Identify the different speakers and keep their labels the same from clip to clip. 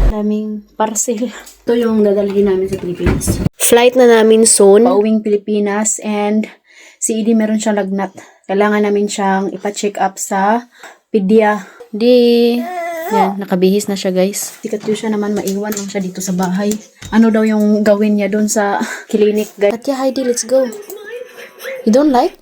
Speaker 1: Daming parcel. Ito yung dadalhin namin sa Pilipinas. Flight na namin soon. Pauwing Pilipinas and si Edie meron siyang lagnat. Kailangan namin siyang ipa-check up sa pedia. Yan, nakabihis na siya guys. Sikat yun siya naman, maiwan lang siya dito sa bahay. Ano daw yung gawin niya doon sa clinic guys. At yeah, Heidi, let's go. You don't like?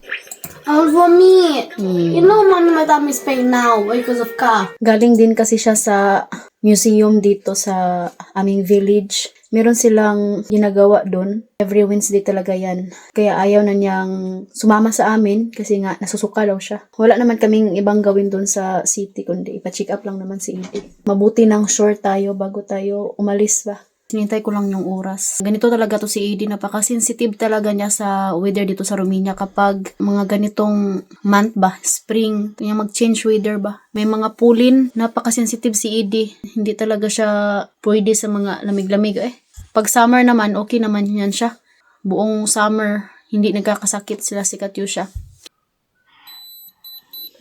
Speaker 2: For me, you know, mommy, my tummy is pain now because of cough.
Speaker 1: Galing din kasi siya sa museum dito sa aming village. Meron silang ginagawa doon. Every Wednesday talaga yan. Kaya ayaw na niyang sumama sa amin kasi nga nasusuka daw siya. Wala naman kaming ibang gawin doon sa city kundi ipa-check up lang naman si Edie. Mabuti nang sure tayo bago tayo umalis ba. Hinintay ko lang yung oras. Ganito talaga to si Edie. Napaka-sensitive talaga niya sa weather dito sa Romania kapag mga ganitong month ba, spring, kaya mag-change weather ba. May mga pulin, napaka-sensitive si Edie. Hindi talaga siya pwede sa mga lamig-lamig Pag summer naman, okay naman yan siya. Buong summer, hindi nagkakasakit sila si Katyusha.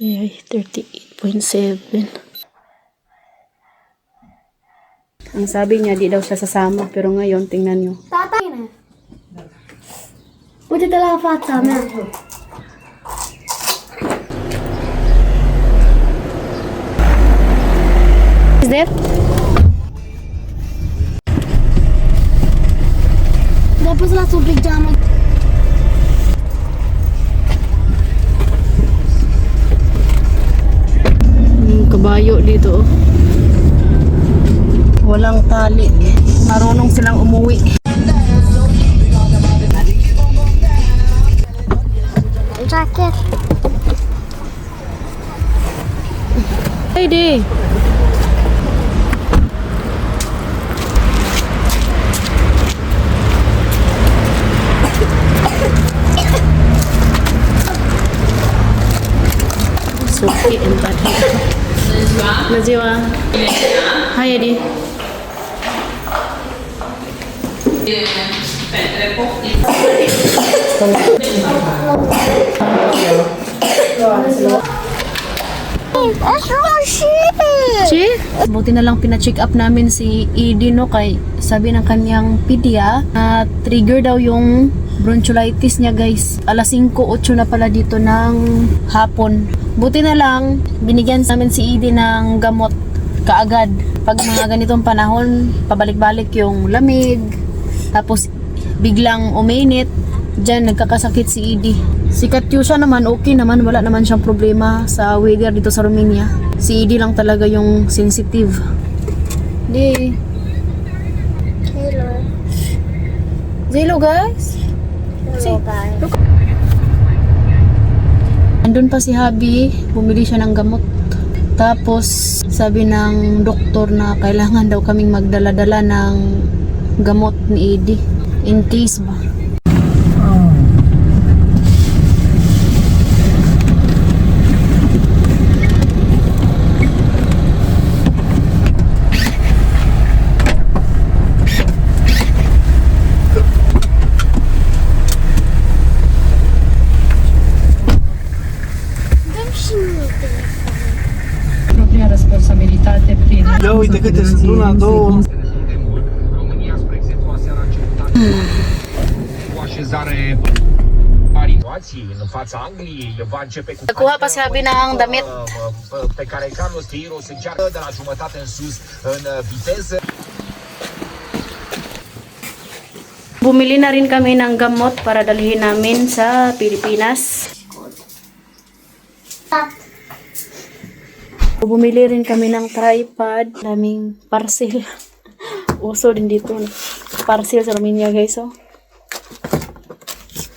Speaker 1: Ay, 38.7. Ang sabi niya, di daw siya sasama. Pero ngayon, tingnan nyo.
Speaker 2: Tatay na. Buti talaga fata na.
Speaker 1: Is that?
Speaker 2: Tapos na tubig dyan.
Speaker 1: Kabayo dito. Walang tali. Marunong silang umuwi.
Speaker 2: Jacket.
Speaker 1: Heidi! Sophie and Buddy. Naziwa. Hi, Eddie. Che? Buti na lang pina-check up namin si Edie no kay sabi ng kanyang pedia na trigger daw yung bronchiolitis niya guys. Alas 5:08 na pala dito ng hapon. Buti na lang binigyan namin si Edie ng gamot kaagad. Pag mga ganitong panahon, pabalik-balik yung lamig, tapos biglang uminit, dyan nagkakasakit si Edie. Si Katyusha naman, okay naman, wala naman siyang problema sa weather dito sa Romania. Si Edie lang talaga yung sensitive. Di.
Speaker 2: Hello.
Speaker 1: Hello guys.
Speaker 2: Hello, guys.
Speaker 1: Andun pa si Habi, bumili siya ng gamot. Tapos sabi ng doktor na kailangan daw kaming magdala-dala ng gamot ni Edie in case ba.
Speaker 3: Propria responsabilitate prin...
Speaker 4: Ia uite câte sunt, una, două.
Speaker 5: România, spre exemplu, aseară a începutat cu așezare situații în fața Angliei, va începe cu
Speaker 1: Nakuha pa si Habi ng damit.
Speaker 5: pe care Carlos Queiroz încearcă de la jumătate în sus în viteză.
Speaker 1: Bumili na rin kami ng gamot para dalhin namin sa Pilipinas. Bumili rin kami ng tripod, daming parcel. Uso din dito. Parcel sa Romania guys, oh.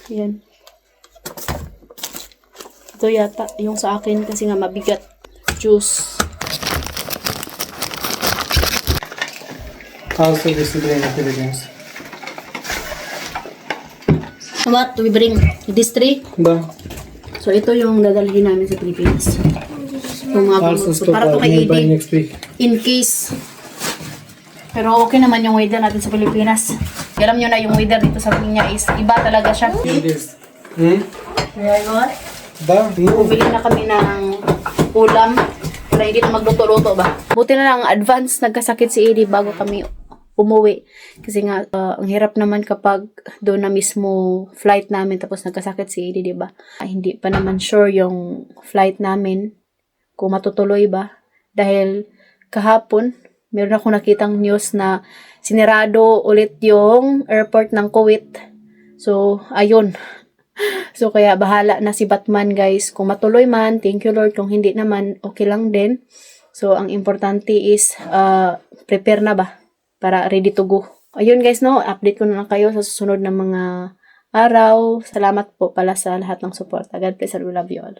Speaker 1: Yan. Ito yata yung sa akin kasi nga mabigat. Juice.
Speaker 4: Asta este de Philippines.
Speaker 1: What do we bring? These three?
Speaker 4: Da.
Speaker 1: So ito yung dadalhin namin sa Pilipinas. Itong mga gamot.
Speaker 4: Also
Speaker 1: So, para to
Speaker 4: stop
Speaker 1: kay
Speaker 4: by
Speaker 1: Edie.
Speaker 4: next week.
Speaker 1: In case. Pero okay naman yung weather natin sa Pilipinas. Alam nyo na yung weather dito sa Romania is iba talaga siya.
Speaker 4: This. Hmm?
Speaker 1: Kaya yun,
Speaker 4: Da? Nu.
Speaker 1: bumili na kami ng ulam. para hindi na magluto-luto ba. Buti na lang advance nagkasakit si Eddie bago kami umuwi. Kasi nga, ang hirap naman kapag doon na mismo flight namin tapos nagkasakit si Eddie, diba? Hindi pa naman sure yung flight namin kung matutuloy ba. Dahil kahapon, meron akong nakitang news na sinirado ulit yung airport ng Kuwait. So, ayun. So, kaya bahala na si Batman, guys. Kung matuloy man, thank you Lord. Kung hindi naman, okay lang din. So, ang importante is, prepare na ba? Para ready to go. Ayun guys, no? Update ko na lang kayo sa susunod na mga araw. Salamat po pala sa lahat ng support. God bless and we love you all.